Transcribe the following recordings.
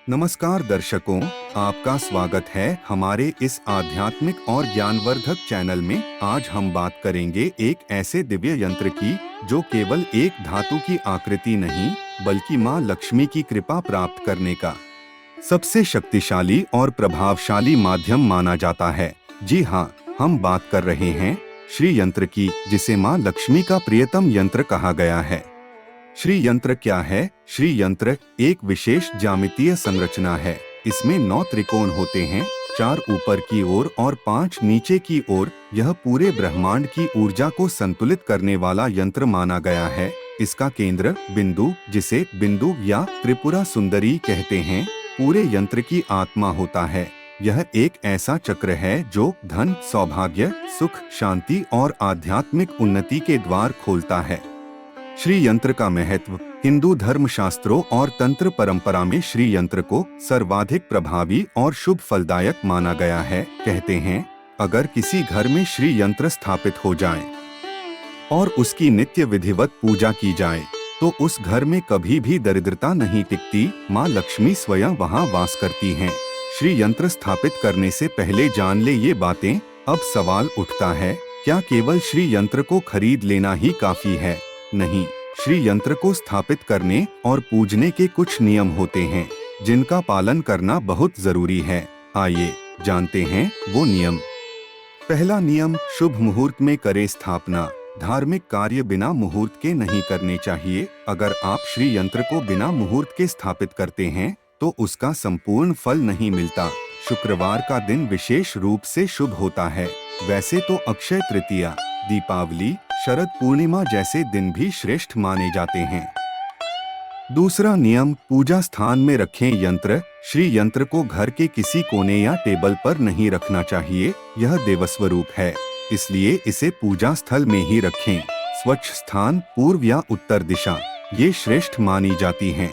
नमस्कार दर्शकों, आपका स्वागत है हमारे इस आध्यात्मिक और ज्ञानवर्धक चैनल में। आज हम बात करेंगे एक ऐसे दिव्य यंत्र की जो केवल एक धातु की आकृति नहीं बल्कि माँ लक्ष्मी की कृपा प्राप्त करने का सबसे शक्तिशाली और प्रभावशाली माध्यम माना जाता है। जी हाँ, हम बात कर रहे हैं श्री यंत्र की, जिसे माँ लक्ष्मी का प्रियतम यंत्र कहा गया है। श्री यंत्र क्या है? श्री यंत्र एक विशेष ज्यामितीय संरचना है। इसमें 9 त्रिकोण होते हैं, 4 ऊपर की ओर और 5 नीचे की ओर। यह पूरे ब्रह्मांड की ऊर्जा को संतुलित करने वाला यंत्र माना गया है। इसका केंद्र बिंदु, जिसे बिंदु या त्रिपुरा सुंदरी कहते हैं, पूरे यंत्र की आत्मा होता है। यह एक ऐसा चक्र है जो धन, सौभाग्य, सुख, शांति और आध्यात्मिक उन्नति के द्वार खोलता है। श्री यंत्र का महत्व। हिंदू धर्म शास्त्रों और तंत्र परंपरा में श्री यंत्र को सर्वाधिक प्रभावी और शुभ फलदायक माना गया है। कहते हैं, अगर किसी घर में श्री यंत्र स्थापित हो जाए और उसकी नित्य विधिवत पूजा की जाए तो उस घर में कभी भी दरिद्रता नहीं टिकती। माँ लक्ष्मी स्वयं वहाँ वास करती हैं। श्री यंत्र स्थापित करने से पहले जान ले ये बातें। अब सवाल उठता है, क्या केवल श्री यंत्र को खरीद लेना ही काफी है? नहीं, श्री यंत्र को स्थापित करने और पूजने के कुछ नियम होते हैं जिनका पालन करना बहुत जरूरी है। आइए जानते हैं वो नियम। पहला नियम, शुभ मुहूर्त में करें स्थापना। धार्मिक कार्य बिना मुहूर्त के नहीं करने चाहिए। अगर आप श्री यंत्र को बिना मुहूर्त के स्थापित करते हैं तो उसका संपूर्ण फल नहीं मिलता। शुक्रवार का दिन विशेष रूप से शुभ होता है। वैसे तो अक्षय तृतीया, दीपावली, शरद पूर्णिमा जैसे दिन भी श्रेष्ठ माने जाते हैं। दूसरा नियम, पूजा स्थान में रखें यंत्र। श्री यंत्र को घर के किसी कोने या टेबल पर नहीं रखना चाहिए। यह देवस्वरूप है, इसलिए इसे पूजा स्थल में ही रखें। स्वच्छ स्थान, पूर्व या उत्तर दिशा, ये श्रेष्ठ मानी जाती हैं।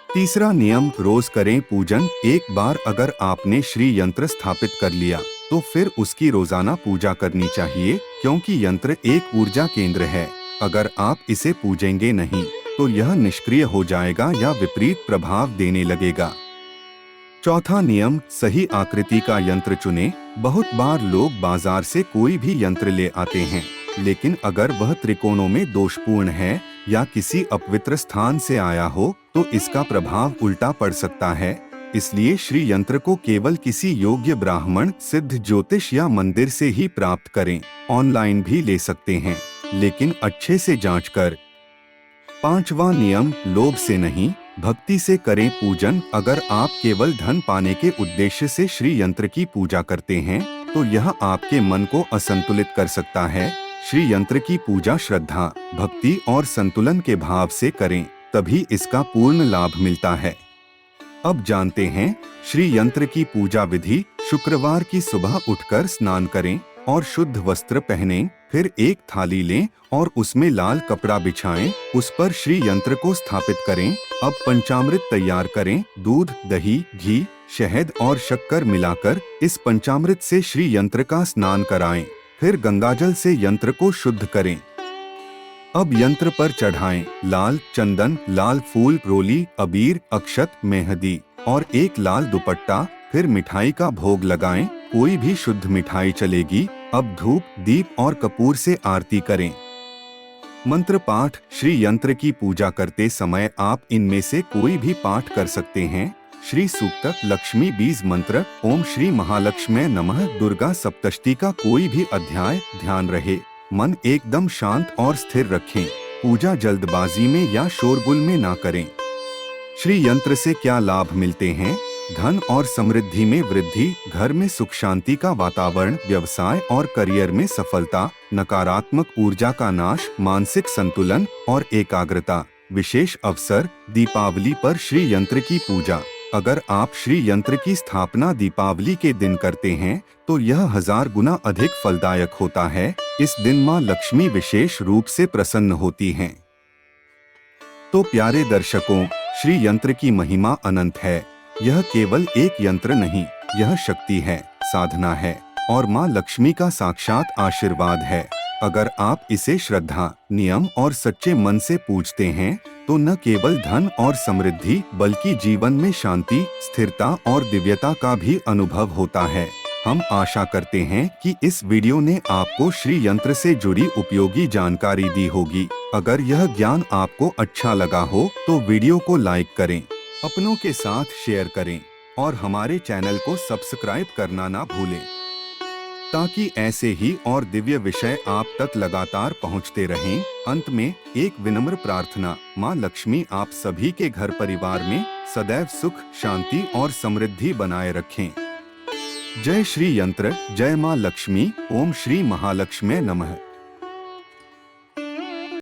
तीसरा नियम, रोज करें पूजन। एक बार अगर आपने श्री यंत्र स्थापित कर लिया तो फिर उसकी रोजाना पूजा करनी चाहिए, क्योंकि यंत्र एक ऊर्जा केंद्र है। अगर आप इसे पूजेंगे नहीं तो यह निष्क्रिय हो जाएगा या विपरीत प्रभाव देने लगेगा। चौथा नियम, सही आकृति का यंत्र चुनें। बहुत बार लोग बाजार से कोई भी यंत्र ले आते हैं, लेकिन अगर वह त्रिकोणों में दोषपूर्ण है या किसी अपवित्र स्थान से आया हो तो इसका प्रभाव उल्टा पड़ सकता है। इसलिए श्री यंत्र को केवल किसी योग्य ब्राह्मण, सिद्ध ज्योतिष या मंदिर से ही प्राप्त करें। ऑनलाइन भी ले सकते हैं, लेकिन अच्छे से जांच कर। पांचवा नियम, लोभ से नहीं भक्ति से करें पूजन। अगर आप केवल धन पाने के उद्देश्य से श्री यंत्र की पूजा करते हैं तो यह आपके मन को असंतुलित कर सकता है। श्री यंत्र की पूजा श्रद्धा, भक्ति और संतुलन के भाव से करें, तभी इसका पूर्ण लाभ मिलता है। अब जानते हैं श्री यंत्र की पूजा विधि। शुक्रवार की सुबह उठकर स्नान करें और शुद्ध वस्त्र पहनें। फिर एक थाली लें और उसमें लाल कपड़ा बिछाएं। उस पर श्री यंत्र को स्थापित करें। अब पंचामृत तैयार करें। दूध, दही, घी, शहद और शक्कर मिलाकर इस पंचामृत से श्री यंत्र का स्नान कराएं। फिर गंगाजल से यंत्र को शुद्ध करें। अब यंत्र पर चढ़ाएं लाल चंदन, लाल फूल, रोली, अबीर, अक्षत, मेहंदी और एक लाल दुपट्टा। फिर मिठाई का भोग लगाएं। कोई भी शुद्ध मिठाई चलेगी। अब धूप, दीप और कपूर से आरती करें। मंत्र पाठ। श्री यंत्र की पूजा करते समय आप इनमें से कोई भी पाठ कर सकते हैं। श्री सूक्त, लक्ष्मी बीज मंत्र, ओम श्री महालक्ष्मी नमः, दुर्गा सप्तशती का कोई भी अध्याय। ध्यान रहे, मन एकदम शांत और स्थिर रखें। पूजा जल्दबाजी में या शोरगुल में ना करें। श्री यंत्र से क्या लाभ मिलते हैं? धन और समृद्धि में वृद्धि, घर में सुख शांति का वातावरण, व्यवसाय और करियर में सफलता, नकारात्मक ऊर्जा का नाश, मानसिक संतुलन और एकाग्रता। विशेष अवसर, दीपावली पर श्री यंत्र की पूजा। अगर आप श्री यंत्र की स्थापना दीपावली के दिन करते हैं तो यह 1000 गुना अधिक फलदायक होता है। इस दिन माँ लक्ष्मी विशेष रूप से प्रसन्न होती हैं। तो प्यारे दर्शकों, श्री यंत्र की महिमा अनंत है। यह केवल एक यंत्र नहीं, यह शक्ति है, साधना है और माँ लक्ष्मी का साक्षात आशीर्वाद है। अगर आप इसे श्रद्धा, नियम और सच्चे मन से पूजते हैं तो न केवल धन और समृद्धि बल्कि जीवन में शांति, स्थिरता और दिव्यता का भी अनुभव होता है। हम आशा करते हैं कि इस वीडियो ने आपको श्री यंत्र से जुड़ी उपयोगी जानकारी दी होगी। अगर यह ज्ञान आपको अच्छा लगा हो तो वीडियो को लाइक करें, अपनों के साथ शेयर करें और हमारे चैनल को सब्सक्राइब करना ना भूलें, ताकि ऐसे ही और दिव्य विषय आप तक लगातार पहुंचते रहें। अंत में एक विनम्र प्रार्थना, माँ लक्ष्मी आप सभी के घर परिवार में सदैव सुख, शांति और समृद्धि बनाए रखें। जय श्री यंत्र, जय माँ लक्ष्मी, ओम श्री महालक्ष्मी नमः।